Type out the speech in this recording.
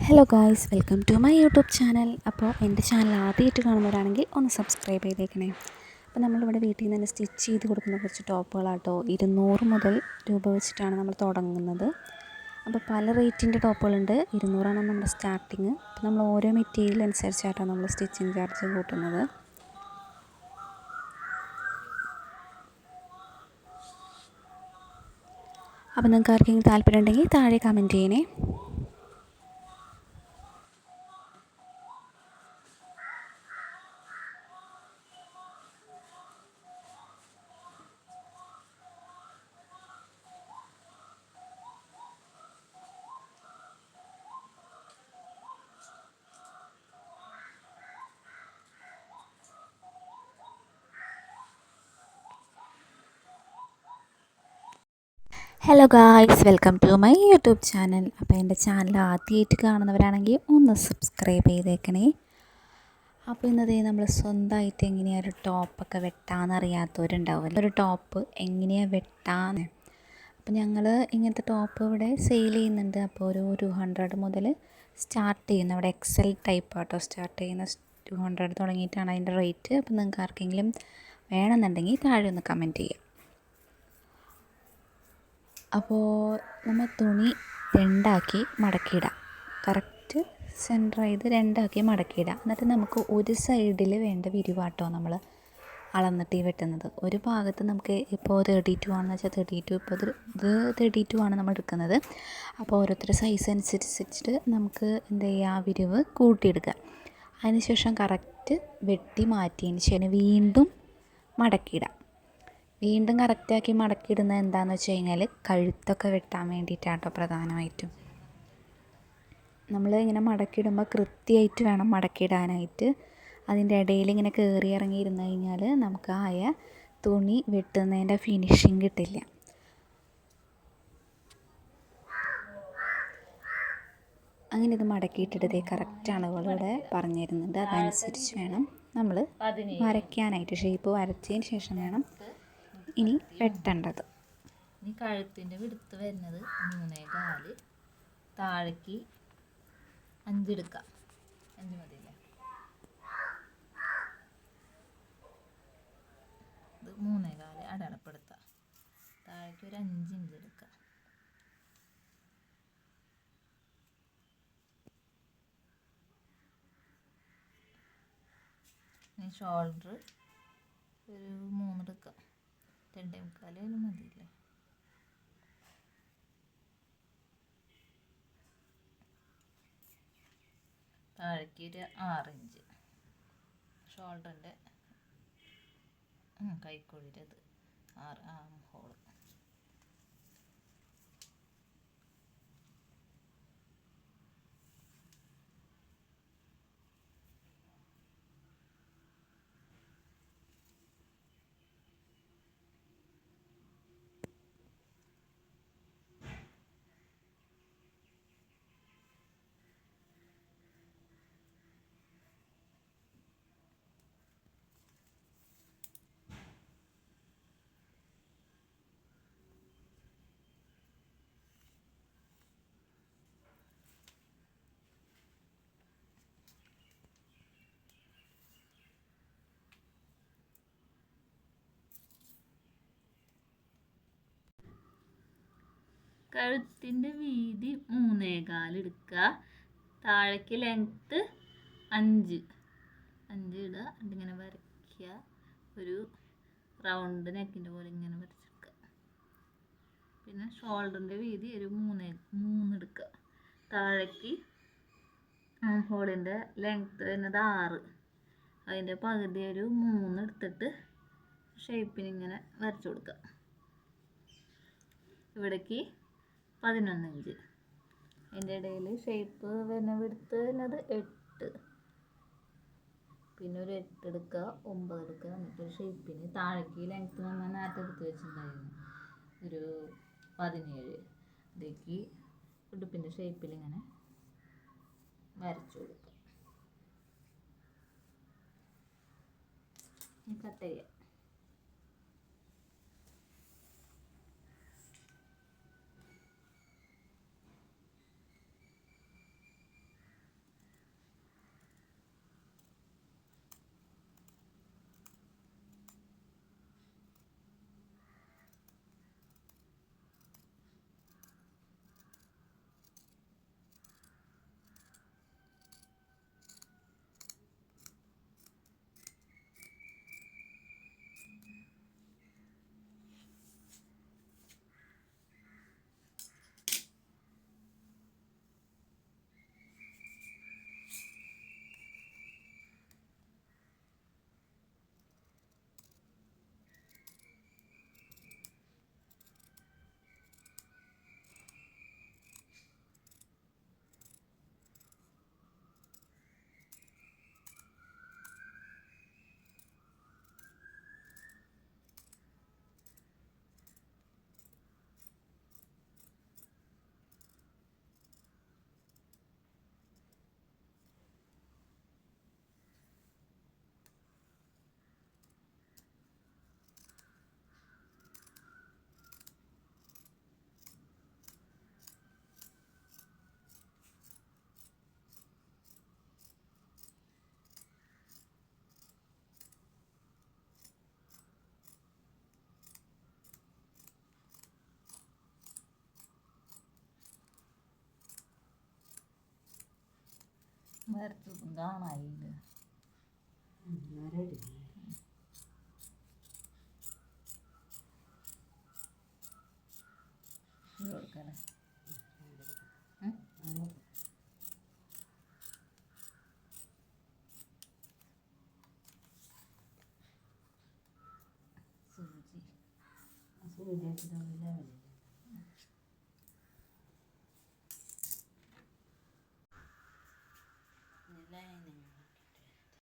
Hello guys, welcome to my YouTube channel. അപ്പോൾ എൻ്റെ channel ആദ്യമായിട്ട് കാണുന്നവരാണെങ്കിൽ ഒന്ന് സബ്സ്ക്രൈബ് ചെയ്തേക്കണേ. അപ്പോൾ നമ്മളിവിടെ വീട്ടിൽ നിന്ന് തന്നെ സ്റ്റിച്ച് ചെയ്ത് കൊടുക്കുന്ന കുറച്ച് ടോപ്പുകളാട്ടോ. 200 മുതൽ രൂപ വെച്ചിട്ടാണ് നമ്മൾ തുടങ്ങുന്നത്. അപ്പോൾ പല റേറ്റിൻ്റെ ടോപ്പുകളുണ്ട്. 200ആണ് നമ്മുടെ സ്റ്റാർട്ടിങ്. അപ്പോൾ നമ്മൾ ഓരോ മെറ്റീരിയൽ അനുസരിച്ചായിട്ടാണ് നമ്മൾ സ്റ്റിച്ചിങ് ചാർജ് കൂട്ടുന്നത്. അപ്പോൾ നിങ്ങൾക്ക് ആർക്കെങ്കിലും താല്പര്യം ഉണ്ടെങ്കിൽ താഴെ കമൻറ്റ് ചെയ്യണേ. Hello guys, welcome to my YouTube channel. അപ്പോൾ എൻ്റെ ചാനൽ ആദ്യമായിട്ട് കാണുന്നവരാണെങ്കിൽ ഒന്ന് സബ്സ്ക്രൈബ് ചെയ്തേക്കണേ. അപ്പോൾ ഇന്നതേ നമ്മൾ സ്വന്തമായിട്ട് എങ്ങനെയാണ് ഒരു ടോപ്പൊക്കെ വെട്ടാമെന്നറിയാത്തവരുണ്ടാവില്ല. ഒരു ടോപ്പ് എങ്ങനെയാണ് വെട്ടാന്ന്. അപ്പോൾ ഞങ്ങൾ ഇങ്ങനത്തെ ടോപ്പ് ഇവിടെ സെയിൽ ചെയ്യുന്നുണ്ട്. അപ്പോൾ ഒരു 200 മുതൽ സ്റ്റാർട്ട് ചെയ്യുന്നു. അവിടെ എക്സൽ ടൈപ്പ് ആട്ടോ സ്റ്റാർട്ട് ചെയ്യുന്ന. 200 തുടങ്ങിയിട്ടാണ് അതിൻ്റെ റേറ്റ്. അപ്പോൾ നിങ്ങൾക്ക് ആർക്കെങ്കിലും വേണമെന്നുണ്ടെങ്കിൽ താഴെ ഒന്ന് കമൻറ്റ് ചെയ്യാം. അപ്പോൾ നമ്മൾ തുണി രണ്ടാക്കി മടക്കിയിടാം. കറക്റ്റ് സെൻറ്റർ ചെയ്ത് രണ്ടാക്കി മടക്കിയിടാം. എന്നിട്ട് നമുക്ക് ഒരു സൈഡിൽ വേണ്ട വിരിവാട്ടോ നമ്മൾ അളന്നിട്ട് വെട്ടുന്നത്. ഒരു ഭാഗത്ത് നമുക്ക് ഇപ്പോൾ 32 ആണെന്ന് വെച്ചാൽ 32, ഇപ്പോൾ ഇത് 32 ആണ് നമ്മൾ എടുക്കുന്നത്. അപ്പോൾ ഓരോരുത്തരുടെ സൈസ് അനുസരിച്ചിട്ട് നമുക്ക് എന്ത് ചെയ്യുക, വിരിവ് കൂട്ടിയെടുക്കുക. അതിനുശേഷം കറക്റ്റ് വെട്ടി മാറ്റിയതിന് ശേഷം വീണ്ടും മടക്കിയിടാം. വീണ്ടും കറക്റ്റാക്കി മടക്കിയിടുന്നത് എന്താണെന്ന് വെച്ച് കഴിഞ്ഞാൽ കഴുത്തൊക്കെ വെട്ടാൻ വേണ്ടിയിട്ടാട്ടോ പ്രധാനമായിട്ടും. നമ്മൾ ഇങ്ങനെ മടക്കിയിടുമ്പോൾ കൃത്യമായിട്ട് വേണം മടക്കിയിടാനായിട്ട്. അതിൻ്റെ ഇടയിൽ ഇങ്ങനെ കയറി ഇറങ്ങിയിരുന്ന് കഴിഞ്ഞാൽ നമുക്ക് ആയ തുണി വെട്ടുന്നതിൻ്റെ ഫിനിഷിങ് കിട്ടില്ല. അങ്ങനെ ഇത് മടക്കിയിട്ടിട്ടതേ കറക്റ്റ് അളവുകളിവിടെ പറഞ്ഞു തരുന്നുണ്ട്. അതനുസരിച്ച് വേണം നമ്മൾ വരയ്ക്കാനായിട്ട്. ഷേപ്പ് വരച്ചതിന് ശേഷം വേണം ഇനി വെട്ടേണ്ടത്. ഇനി കഴുത്തിൻ്റെ വിടുത്ത് വരുന്നത് 3.25, താഴേക്ക് 5 എടുക്കാം. 5 മതിയില്ലേ? ഇത് 3.25 അടയാളപ്പെടുത്താം. താഴേക്ക് ഒരു 5 ഇഞ്ച് എടുക്കാം. ഇനി ഷോൾഡർ ഒരു 3 എടുക്കാം. 2.25 മതിയില്ലേ? താഴേക്ക് ഒരു 6 ഇഞ്ച് ഷോൾഡറിൻ്റെ കൈക്കുഴിയുടെ ഇത് 6 ആം ഹോള്. കഴുത്തിൻ്റെ വീതി 3.25 എടുക്കുക. താഴേക്ക് ലെങ്ത്ത് 5 ഇടുക. എന്നിങ്ങനെ വരയ്ക്കുക. ഒരു റൗണ്ട് നെക്കിൻ്റെ പോലെ ഇങ്ങനെ വരച്ചെടുക്കുക. പിന്നെ ഷോൾഡറിൻ്റെ വീതി ഒരു 3 എടുക്കുക. താഴേക്ക് ഹോളിൻ്റെ ലെങ്ത്ത് വരുന്നത് 6. അതിൻ്റെ പകുതി ഒരു 3 എടുത്തിട്ട് ഷേപ്പിന് ഇങ്ങനെ വരച്ചു കൊടുക്കുക. ഇവിടേക്ക് 11 ഇഞ്ച്. അതിൻ്റെ ഇടയിൽ ഷേപ്പ് വരുന്ന വിടുത്ത് വരുന്നത് 8. പിന്നെ ഒരു 8 എടുക്കുക, 9 എടുക്കുക. എന്നിട്ട് ഷേപ്പിന് താഴേക്ക് ലെങ്ത്ത് നമ്മൾ നേരത്തെ എടുത്ത് വെച്ചിട്ടുണ്ടായിരുന്നു ഒരു 17. ഇതിലേക്ക് ഉടുപ്പിൻ്റെ ഷേപ്പിൽ ഇങ്ങനെ വരച്ചു കൊടുക്കുക. കട്ട് ചെയ്യാം. വരച്ചതും കാണായില്ല. കൊടുക്കല്ലേ സൂചി